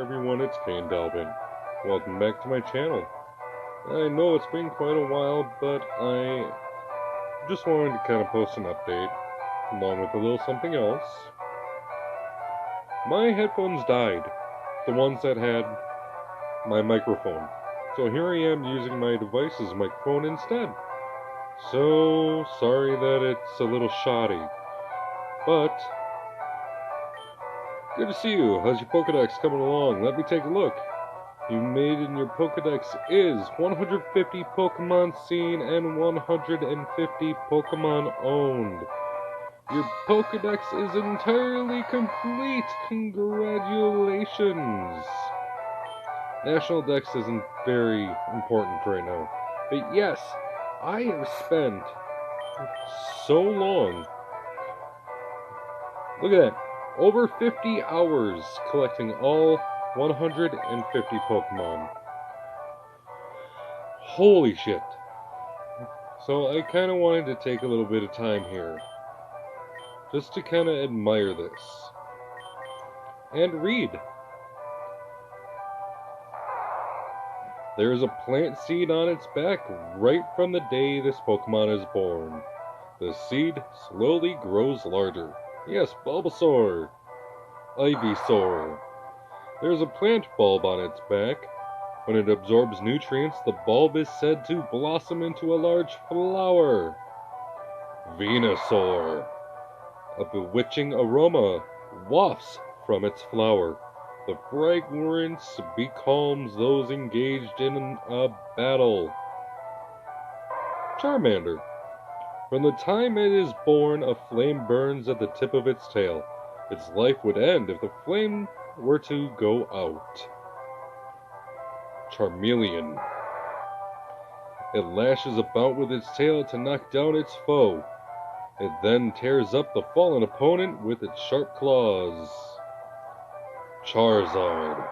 everyone, it's Kane Delvin. Welcome back to my channel. I know it's been quite a while, but I just wanted to kind of post an update, along with a little something else. My headphones died, the ones that had my microphone. So here I am using my device's microphone instead. So sorry that it's a little shoddy, but good to see you. How's your Pokedex coming along? Let me take a look. You made in your Pokedex is 150 Pokemon seen and 150 Pokemon owned. Your Pokedex is entirely complete. Congratulations. National Dex isn't very important right now. But yes, I have spent so long. Look at that. Over 50 hours collecting all 150 Pokemon. Holy shit. So I kind of wanted to take a little bit of time here, just to kind of admire this. And read. There is a plant seed on its back right from the day this Pokemon is born. The seed slowly grows larger. Yes, Bulbasaur. Ivysaur. There's a plant bulb on its back. When it absorbs nutrients, the bulb is said to blossom into a large flower. Venusaur. A bewitching aroma wafts from its flower. The fragrance becalms those engaged in a battle. Charmander. From the time it is born, a flame burns at the tip of its tail. Its life would end if the flame were to go out. Charmeleon. It lashes about with its tail to knock down its foe. It then tears up the fallen opponent with its sharp claws. Charizard.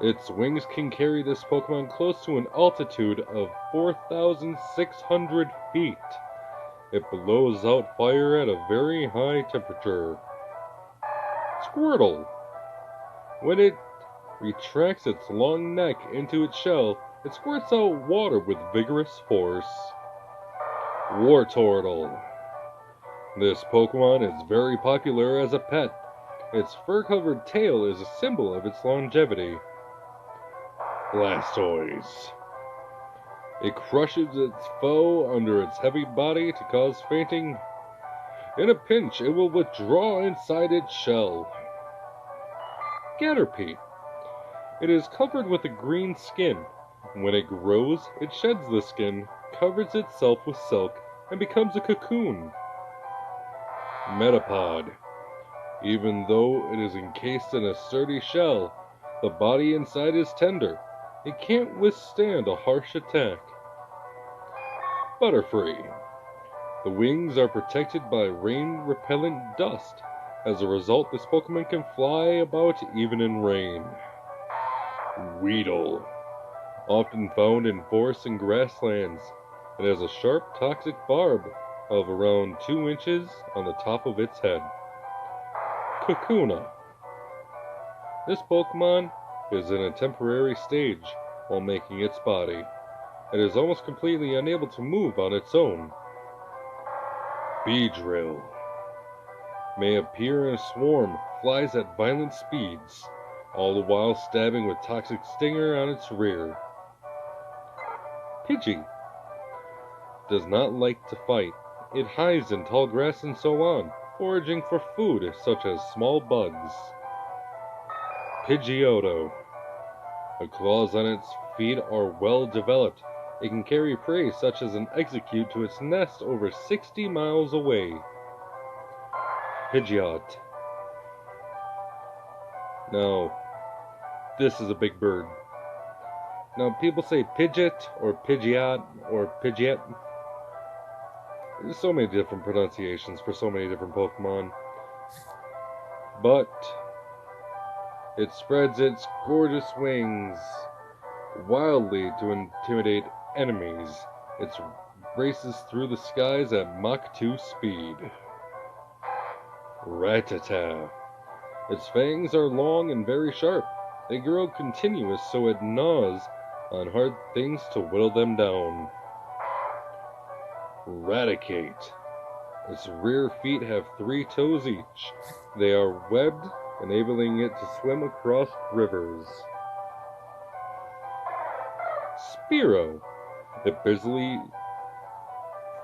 Its wings can carry this Pokemon close to an altitude of 4,600 feet. It blows out fire at a very high temperature. Squirtle. When it retracts its long neck into its shell, it squirts out water with vigorous force. Wartortle. This Pokemon is very popular as a pet. Its fur-covered tail is a symbol of its longevity. Blastoise. It crushes its foe under its heavy body to cause fainting. In a pinch, it will withdraw inside its shell. Caterpie. It is covered with a green skin. When it grows, it sheds the skin, covers itself with silk, and becomes a cocoon. Metapod. Even though it is encased in a sturdy shell, the body inside is tender. It can't withstand a harsh attack. Butterfree. The wings are protected by rain-repellent dust. As a result, this Pokemon can fly about even in rain. Weedle. Often found in forests and grasslands, it has a sharp, toxic barb of around 2 inches on the top of its head. Kakuna. This Pokemon is in a temporary stage while making its body. It is almost completely unable to move on its own. Beedrill. May appear in a swarm, flies at violent speeds, all the while stabbing with toxic stinger on its rear. Pidgey. Does not like to fight. It hides in tall grass and so on, foraging for food such as small bugs. Pidgeotto. The claws on its feet are well developed. It can carry prey such as an execute to its nest over 60 miles away. Pidgeot. Now, this is a big bird. Now, people say Pidgeot or Pidgeot or Pidgeot. There's so many different pronunciations for so many different Pokemon. But it spreads its gorgeous wings wildly to intimidate enemies. It races through the skies at Mach 2 speed. Rattata. Its fangs are long and very sharp. They grow continuous so it gnaws on hard things to whittle them down. Raticate. Its rear feet have 3 toes each. They are webbed, enabling it to swim across rivers. Spearow. It busily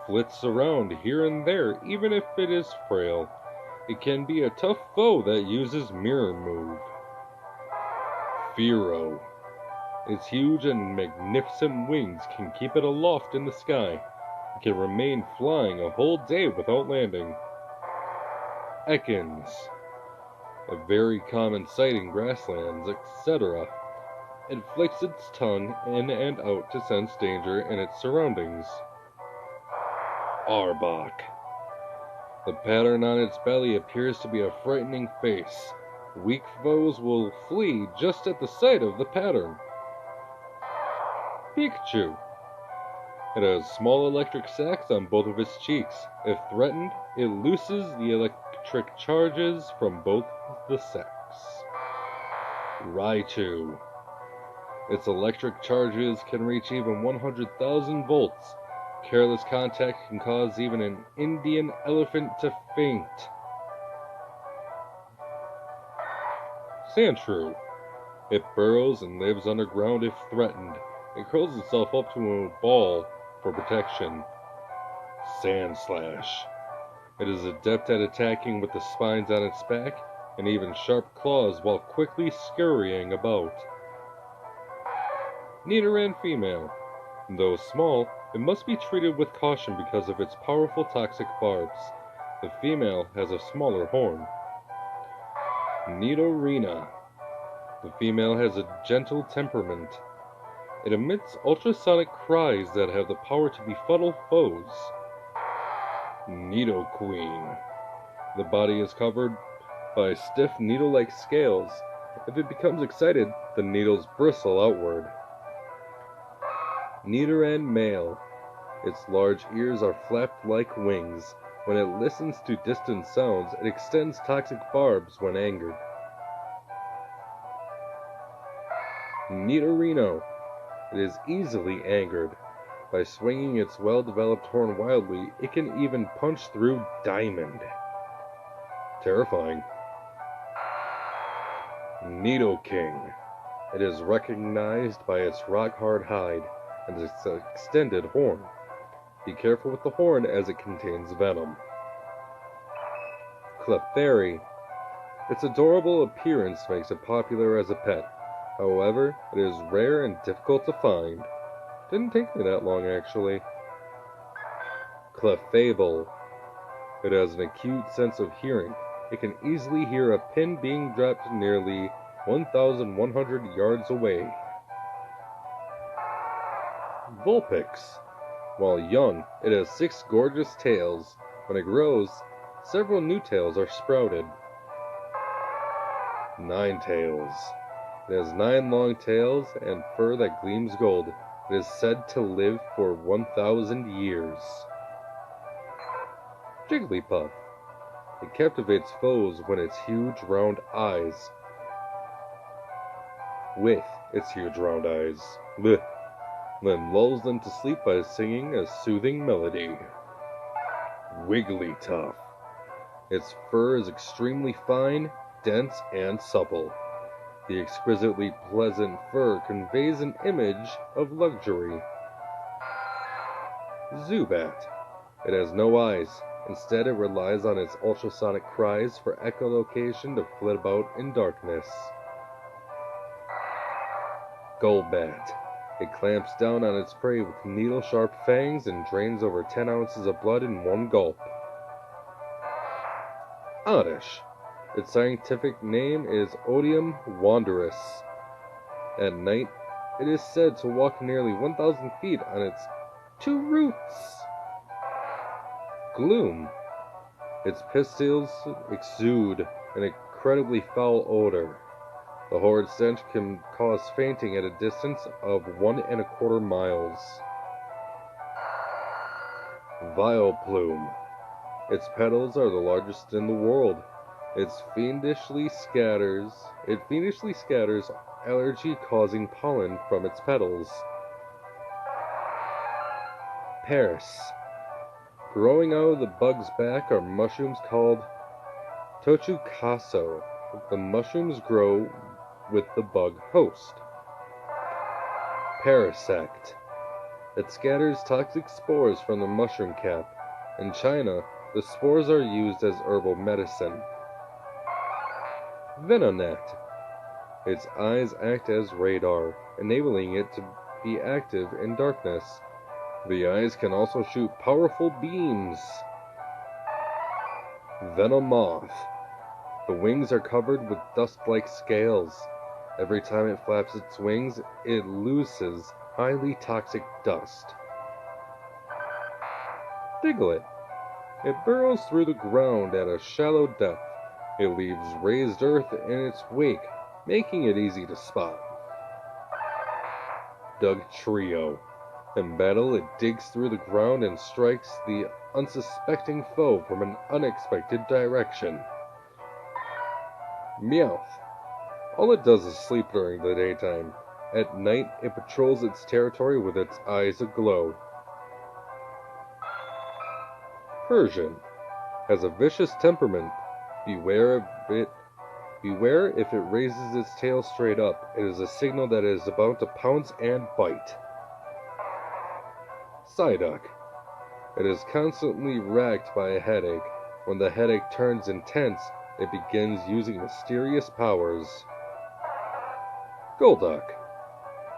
flits around here and there, even if it is frail. It can be a tough foe that uses Mirror Move. Fearow. Its huge and magnificent wings can keep it aloft in the sky. It can remain flying a whole day without landing. Ekans. A very common sight in grasslands, etc. It flicks its tongue in and out to sense danger in its surroundings. Arbok. The pattern on its belly appears to be a frightening face. Weak foes will flee just at the sight of the pattern. Pikachu. It has small electric sacs on both of its cheeks. If threatened, it looses the electric charges from both the sacs. Raichu. Its electric charges can reach even 100,000 volts. Careless contact can cause even an Indian elephant to faint. Sandshrew. It burrows and lives underground if threatened. It curls itself up to a ball for protection. Sandslash. It is adept at attacking with the spines on its back and even sharp claws while quickly scurrying about. Nidoran female. Though small, it must be treated with caution because of its powerful toxic barbs. The female has a smaller horn. Nidorina. The female has a gentle temperament. It emits ultrasonic cries that have the power to befuddle foes. Nidoqueen. The body is covered by stiff needle-like scales. If it becomes excited, the needles bristle outward. Nidoran male. Its large ears are flapped like wings. When it listens to distant sounds, it extends toxic barbs when angered. Nidorino. It is easily angered. By swinging its well-developed horn wildly, it can even punch through diamond. Terrifying. Nidoking. It is recognized by its rock-hard hide and its extended horn. Be careful with the horn as it contains venom. Clefairy. Its adorable appearance makes it popular as a pet. However, it is rare and difficult to find. Didn't take me that long, actually. Clefable. It has an acute sense of hearing. It can easily hear a pin being dropped nearly 1,100 yards away. Vulpix. While young, it has 6 gorgeous tails. When it grows, several new tails are sprouted. Ninetales. It has 9 long tails and fur that gleams gold. It is said to live for 1,000 years. Jigglypuff. It captivates foes with its huge round eyes. Then lulls them to sleep by singing a soothing melody. Wigglytuff. Its fur is extremely fine, dense, and supple. The exquisitely pleasant fur conveys an image of luxury. Zubat. It has no eyes. Instead, it relies on its ultrasonic cries for echolocation to flit about in darkness. Golbat. It clamps down on its prey with needle-sharp fangs and drains over 10 ounces of blood in one gulp. Oddish. Its scientific name is Odium wanderus. At night, it is said to walk nearly 1,000 feet on its 2 roots. Gloom. Its pistils exude an incredibly foul odor. The horrid stench can cause fainting at a distance of 1¼ miles. Vileplume. Its petals are the largest in the world. It fiendishly scatters allergy-causing pollen from its petals. Paris. Growing out of the bug's back are mushrooms called tochukaso. The mushrooms grow with the bug host. Parasect. It scatters toxic spores from the mushroom cap. In China, the spores are used as herbal medicine. Venonet. Its eyes act as radar, enabling it to be active in darkness. The eyes can also shoot powerful beams. Venomoth. The wings are covered with dust-like scales. Every time it flaps its wings, it looses highly toxic dust. Diglett. It burrows through the ground at a shallow depth. It leaves raised earth in its wake, making it easy to spot. Dugtrio. In battle, it digs through the ground and strikes the unsuspecting foe from an unexpected direction. Meowth. All it does is sleep during the daytime. At night, it patrols its territory with its eyes aglow. Persian. Has a vicious temperament. Beware if it raises its tail straight up. It is a signal that it is about to pounce and bite. Psyduck. It is constantly racked by a headache. When the headache turns intense, it begins using mysterious powers. Golduck.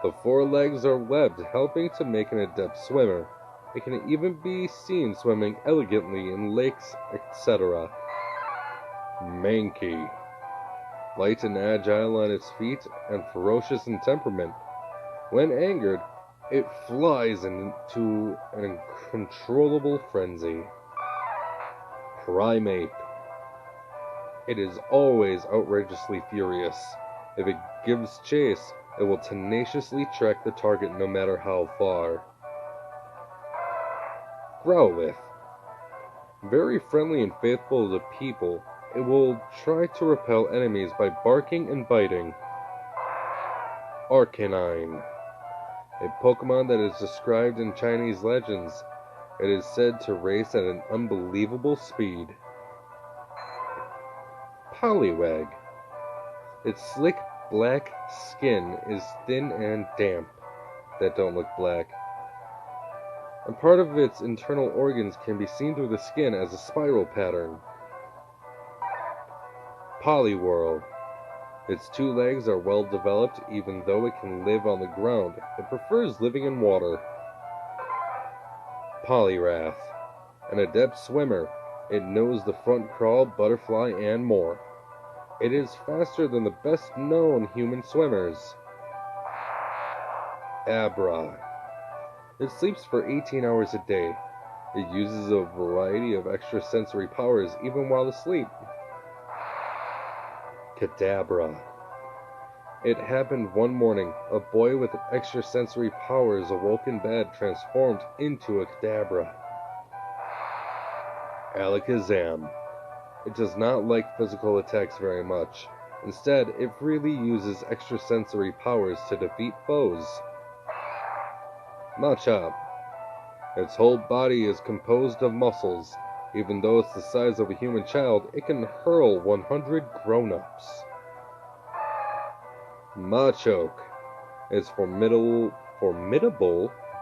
The forelegs are webbed, helping to make an adept swimmer. It can even be seen swimming elegantly in lakes, etc. Mankey. Light and agile on its feet and ferocious in temperament. When angered, it flies into an uncontrollable frenzy. Primeape. It is always outrageously furious. If it gives chase, it will tenaciously track the target no matter how far. Growlithe. Very friendly and faithful to people, it will try to repel enemies by barking and biting. Arcanine. A Pokemon that is described in Chinese legends. It is said to race at an unbelievable speed. Poliwag. Its slick black skin is thin and damp. That don't look black. And part of its internal organs can be seen through the skin as a spiral pattern. Poliwhirl. Its two legs are well developed even though it can live on the ground. It prefers living in water. Poliwrath. An adept swimmer. It knows the front crawl, butterfly, and more. It is faster than the best known human swimmers. Abra. It sleeps for 18 hours a day. It uses a variety of extrasensory powers even while asleep. Kadabra. It happened one morning. A boy with extrasensory powers awoke in bed, transformed into a Kadabra. Alakazam. It does not like physical attacks very much. Instead, it freely uses extrasensory powers to defeat foes. Machop. Its whole body is composed of muscles. Even though it's the size of a human child, it can hurl 100 grown-ups. Machoke. Its formidable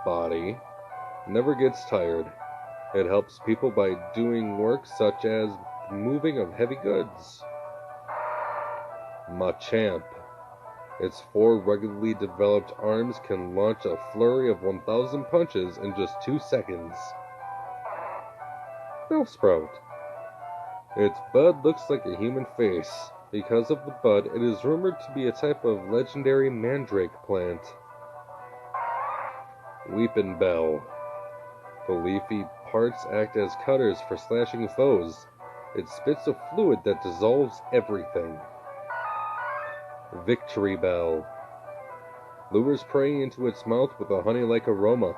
body never gets tired. It helps people by doing work such as moving of heavy goods. Machamp. Its 4 ruggedly developed arms can launch a flurry of 1,000 punches in just 2 seconds. Bellsprout. Its bud looks like a human face. Because of the bud, it is rumored to be a type of legendary mandrake plant. Weepinbell. The leafy parts act as cutters for slashing foes. It spits a fluid that dissolves everything. Victory Bell. Lures prey into its mouth with a honey-like aroma.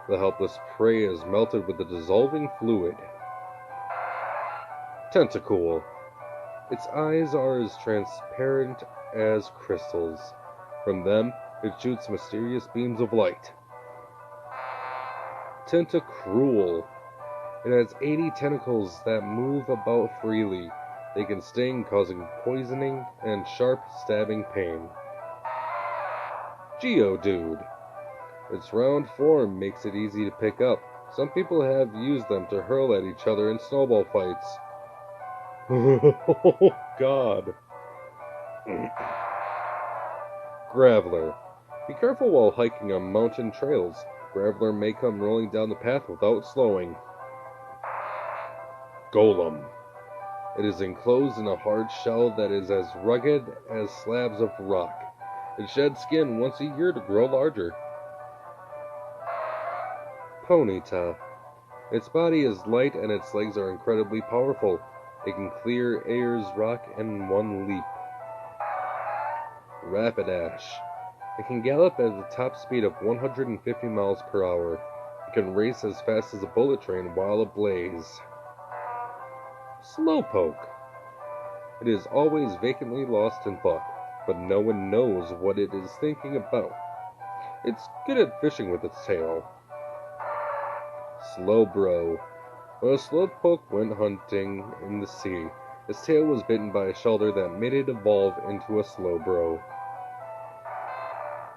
The helpless prey is melted with the dissolving fluid. Tentacool. Its eyes are as transparent as crystals. From them, it shoots mysterious beams of light. Tentacruel. It has 80 tentacles that move about freely. They can sting, causing poisoning and sharp stabbing pain. Geodude. Its round form makes it easy to pick up. Some people have used them to hurl at each other in snowball fights. Oh, God. Graveler. Be careful while hiking on mountain trails. Graveler may come rolling down the path without slowing. Golem. It is enclosed in a hard shell that is as rugged as slabs of rock. It sheds skin once a year to grow larger. Ponyta. Its body is light and its legs are incredibly powerful. It can clear Ayer's rock in one leap. Rapidash. It can gallop at a top speed of 150 miles per hour. It can race as fast as a bullet train while ablaze. Slowpoke. It is always vacantly lost in thought, but no one knows what it is thinking about. It's good at fishing with its tail. Slowbro. When a slowpoke went hunting in the sea, its tail was bitten by a shelter that made it evolve into a slowbro.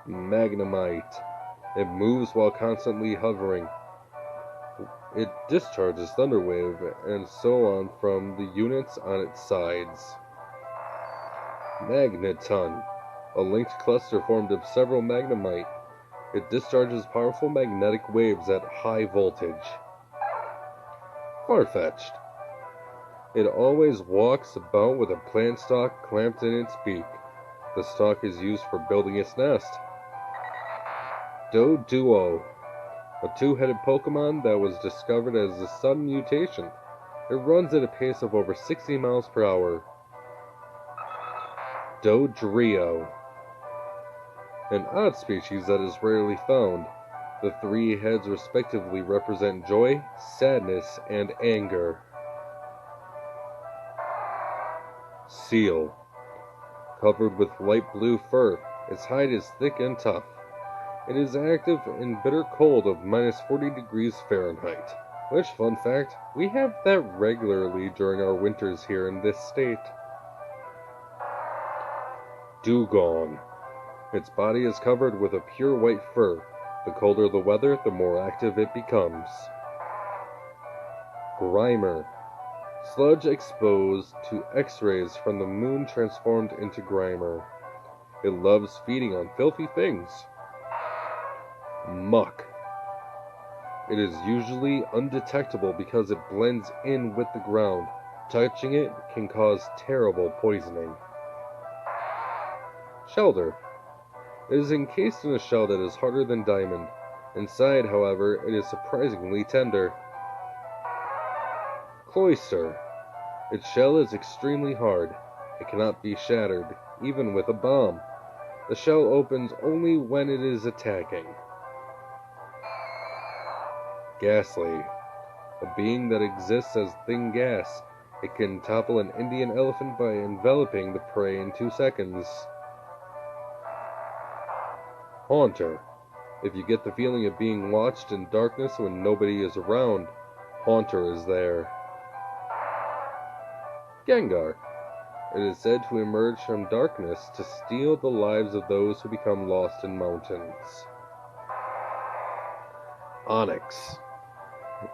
Magnemite. It moves while constantly hovering. It discharges Thunderwave and so on from the units on its sides. Magneton. A linked cluster formed of several Magnemite. It discharges powerful magnetic waves at high voltage. Farfetch'd. It always walks about with a plant stalk clamped in its beak. The stalk is used for building its nest. Doduo. A two-headed Pokemon that was discovered as a sudden mutation. It runs at a pace of over 60 miles per hour. Dodrio. An odd species that is rarely found. The three heads respectively represent joy, sadness, and anger. Seal. Covered with light blue fur, its hide is thick and tough. It is active in bitter cold of minus 40 degrees Fahrenheit. Which, fun fact, we have that regularly during our winters here in this state. Dugong. Its body is covered with a pure white fur. The colder the weather, the more active it becomes. Grimer. Sludge exposed to X-rays from the moon transformed into Grimer. It loves feeding on filthy things. Muck. It is usually undetectable because it blends in with the ground. Touching it can cause terrible poisoning. Shelder. It is encased in a shell that is harder than diamond. Inside, however, it is surprisingly tender. Cloyster. Its shell is extremely hard. It cannot be shattered, even with a bomb. The shell opens only when it is attacking. Ghastly. A being that exists as thin gas. It can topple an Indian elephant by enveloping the prey in 2 seconds. Haunter. If you get the feeling of being watched in darkness when nobody is around, Haunter is there. Gengar. It is said to emerge from darkness to steal the lives of those who become lost in mountains. Onyx.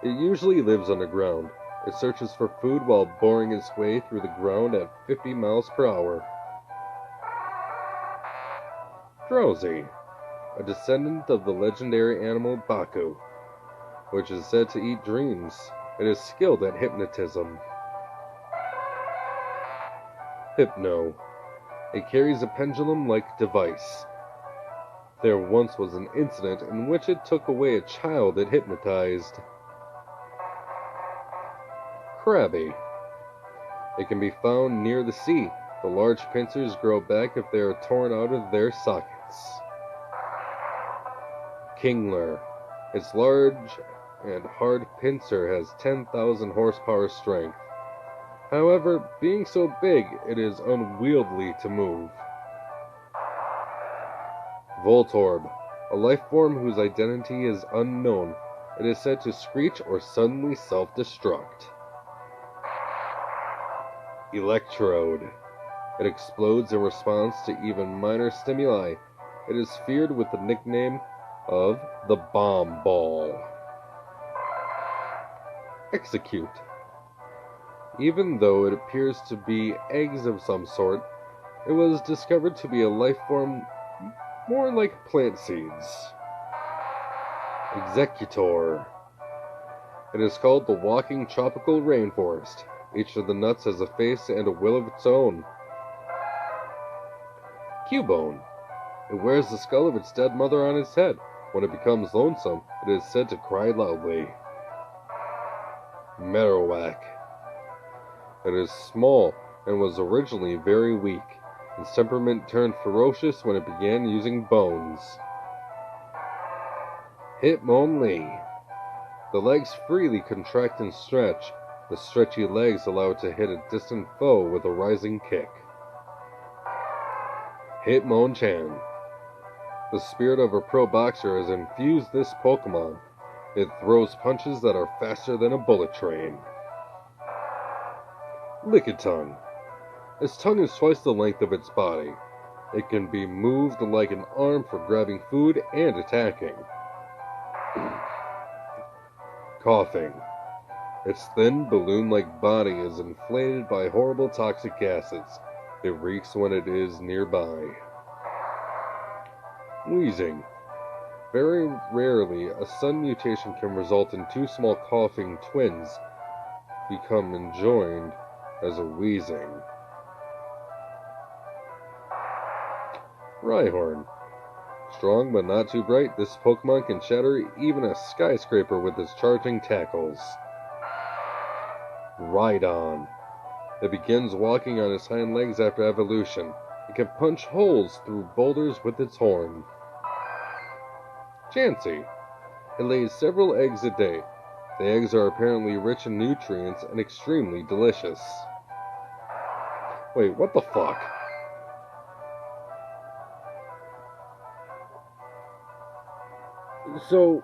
It usually lives underground. It searches for food while boring its way through the ground at 50 miles per hour. Drowsy. A descendant of the legendary animal Baku, which is said to eat dreams. It is skilled at hypnotism. Hypno. It carries a pendulum-like device. There once was an incident in which it took away a child it hypnotized. Krabby. It can be found near the sea. The large pincers grow back if they are torn out of their sockets. Kingler. Its large and hard pincer has 10,000 horsepower strength. However, being so big, it is unwieldy to move. Voltorb, a life form whose identity is unknown. It is said to screech or suddenly self-destruct. Electrode. It explodes in response to even minor stimuli. It is feared with the nickname of the Bomb Ball. Execute. Even though it appears to be eggs of some sort, it was discovered to be a life form more like plant seeds. Executor. It is called the walking tropical rainforest. Each of the nuts has a face and a will of its own. Cubone. It wears the skull of its dead mother on its head. When it becomes lonesome, it is said to cry loudly. Marowak. It is small and was originally very weak. Its temperament turned ferocious when it began using bones. Hitmonlee. The legs freely contract and stretch. The stretchy legs allow it to hit a distant foe with a rising kick. Hitmonchan. The spirit of a pro boxer has infused this Pokemon. It throws punches that are faster than a bullet train. Lickitung. Its tongue is twice the length of its body. It can be moved like an arm for grabbing food and attacking. Coughing. Its thin, balloon-like body is inflated by horrible toxic acids. It reeks when it is nearby. Wheezing. Very rarely, a sudden mutation can result in two small coughing twins become enjoined as a wheezing. Rhyhorn. Strong but not too bright, this Pokemon can shatter even a skyscraper with its charging tackles. Rhydon. It begins walking on its hind legs after evolution. It can punch holes through boulders with its horn. Chansey. It lays several eggs a day. The eggs are apparently rich in nutrients and extremely delicious. Wait, what the fuck? So,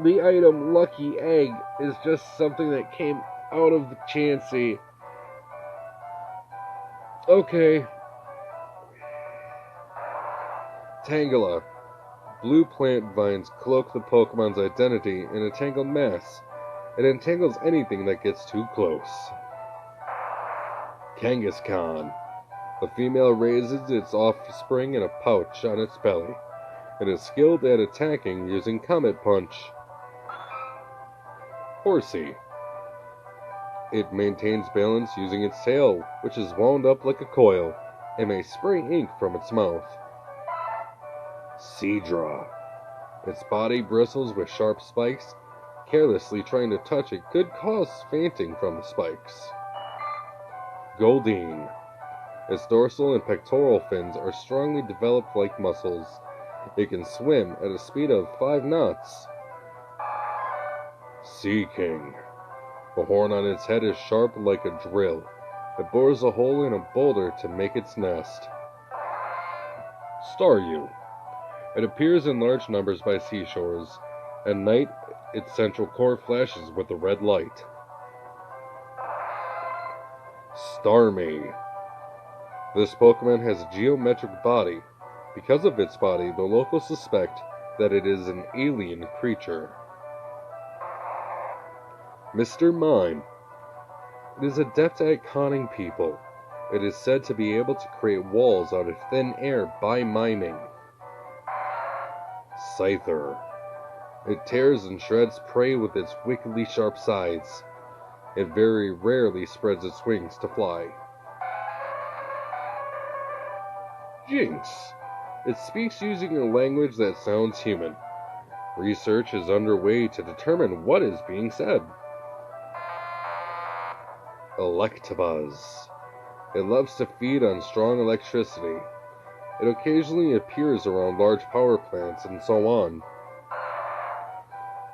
the item Lucky Egg is just something that came out of the Chansey. Okay. Tangela. Blue plant vines cloak the Pokemon's identity in a tangled mass. It entangles anything that gets too close. Kangaskhan. The female raises its offspring in a pouch on its belly. It is skilled at attacking using Comet Punch. Horsey. It maintains balance using its tail, which is wound up like a coil. It may spray ink from its mouth. Seadra. Its body bristles with sharp spikes. Carelessly trying to touch it could cause fainting from the spikes. Goldeen. Its dorsal and pectoral fins are strongly developed like muscles. It can swim at a speed of 5 knots. Sea King. The horn on its head is sharp like a drill. It bores a hole in a boulder to make its nest. Staryu. It appears in large numbers by seashores. At night, its central core flashes with a red light. Starmie. This Pokemon has a geometric body. Because of its body, the locals suspect that it is an alien creature. Mr. Mime. It is adept at conning people. It is said to be able to create walls out of thin air by miming. Scyther. It tears and shreds prey with its wickedly sharp sides. It very rarely spreads its wings to fly. Jinx. It speaks using a language that sounds human. Research is underway to determine what is being said. Electabuzz. It loves to feed on strong electricity. It occasionally appears around large power plants and so on.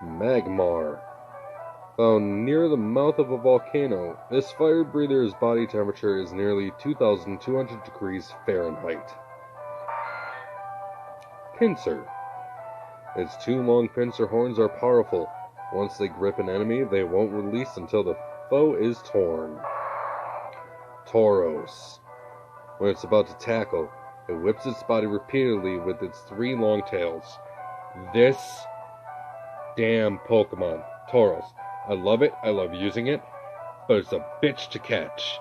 Magmar. Found near the mouth of a volcano, this fire breather's body temperature is nearly 2,200 degrees Fahrenheit. Pincer. Its two long pincer horns are powerful. Once they grip an enemy, they won't release until the foe is torn. Tauros. When it's about to tackle, it whips its body repeatedly with its three long tails. This damn Pokemon, Tauros. I love it, I love using it, but it's a bitch to catch.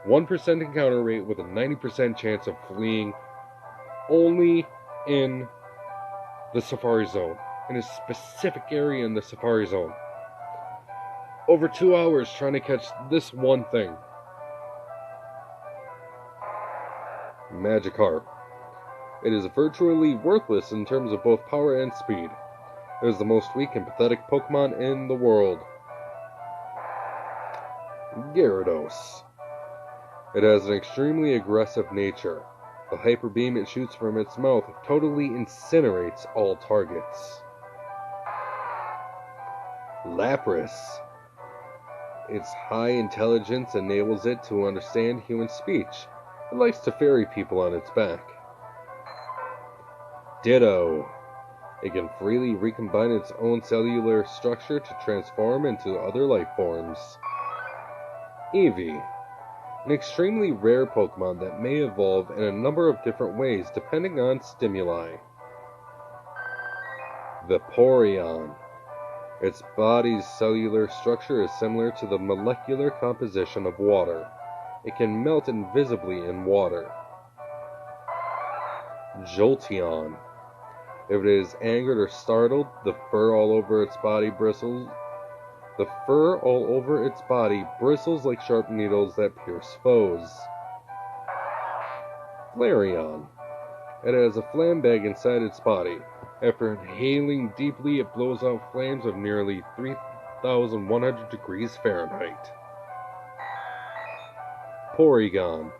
1% encounter rate with a 90% chance of fleeing only in the Safari Zone, in a specific area in the Safari Zone. Over 2 hours trying to catch this one thing. Magikarp. It is virtually worthless in terms of both power and speed. It is the most weak and pathetic Pokemon in the world. Gyarados. It has an extremely aggressive nature. The Hyper Beam it shoots from its mouth totally incinerates all targets. Lapras. Its high intelligence enables it to understand human speech. It likes to ferry people on its back. Ditto. It can freely recombine its own cellular structure to transform into other life forms. Eevee. An extremely rare Pokemon that may evolve in a number of different ways depending on stimuli. Vaporeon. Its body's cellular structure is similar to the molecular composition of water. It can melt invisibly in water. Jolteon. If it is angered or startled, the fur all over its body bristles like sharp needles that pierce foes. Flareon. It has a flam bag inside its body. After inhaling deeply, it blows out flames of nearly 3,100 degrees Fahrenheit. Porygon.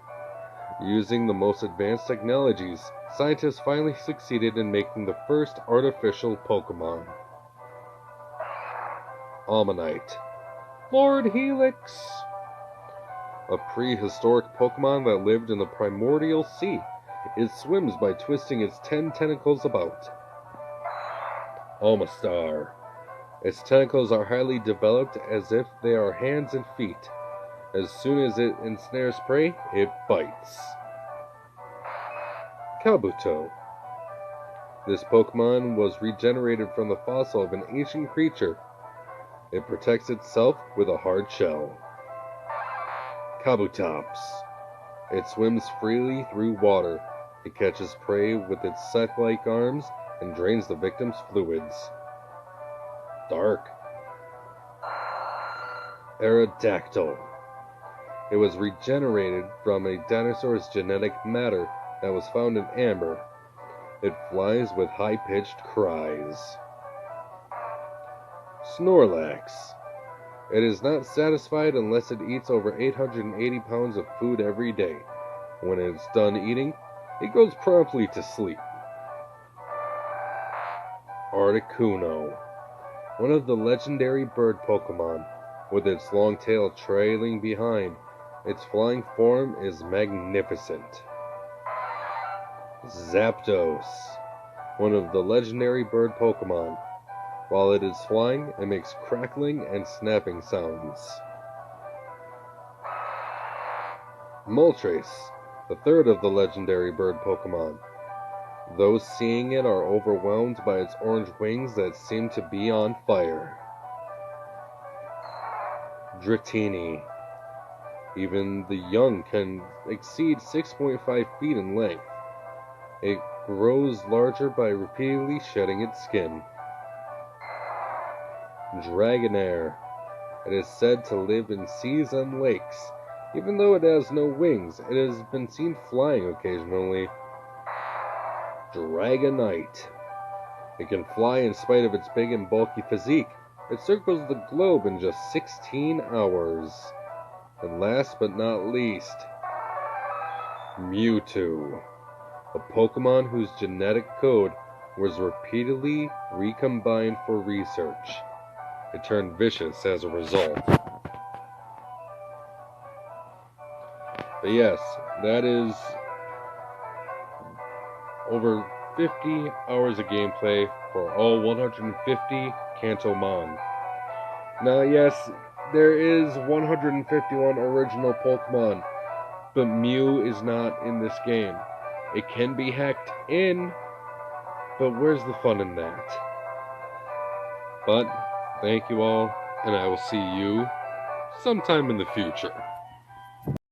Using the most advanced technologies, scientists finally succeeded in making the first artificial Pokemon. Ammonite. Lord Helix. A prehistoric Pokemon that lived in the primordial sea. It swims by twisting its 10 tentacles about. Omastar. Its tentacles are highly developed as if they are hands and feet. As soon as it ensnares prey, it bites. Kabuto. This Pokemon was regenerated from the fossil of an ancient creature. It protects itself with a hard shell. Kabutops. It swims freely through water. It catches prey with its scythe-like arms and drains the victim's fluids. Dark. Aerodactyl. It was regenerated from a dinosaur's genetic matter that was found in amber. It flies with high-pitched cries. Snorlax. It is not satisfied unless it eats over 880 pounds of food every day. When it's done eating, it goes promptly to sleep. Articuno. One of the legendary bird Pokemon, with its long tail trailing behind. Its flying form is magnificent. Zapdos. One of the legendary bird Pokemon. While it is flying, it makes crackling and snapping sounds. Moltres, the third of the legendary bird Pokemon. Those seeing it are overwhelmed by its orange wings that seem to be on fire. Dratini. Even the young can exceed 6.5 feet in length. It grows larger by repeatedly shedding its skin. Dragonair. It is said to live in seas and lakes. Even though it has no wings, it has been seen flying occasionally. Dragonite. It can fly in spite of its big and bulky physique. It circles the globe in just 16 hours. And last but not least, Mewtwo. A Pokemon whose genetic code was repeatedly recombined for research. It turned vicious as a result. But yes, that is over 50 hours of gameplay for all 150 Kantomon. Now, yes, there is 151 original Pokemon, but Mew is not in this game. It can be hacked in, but where's the fun in that? But, thank you all, and I will see you sometime in the future.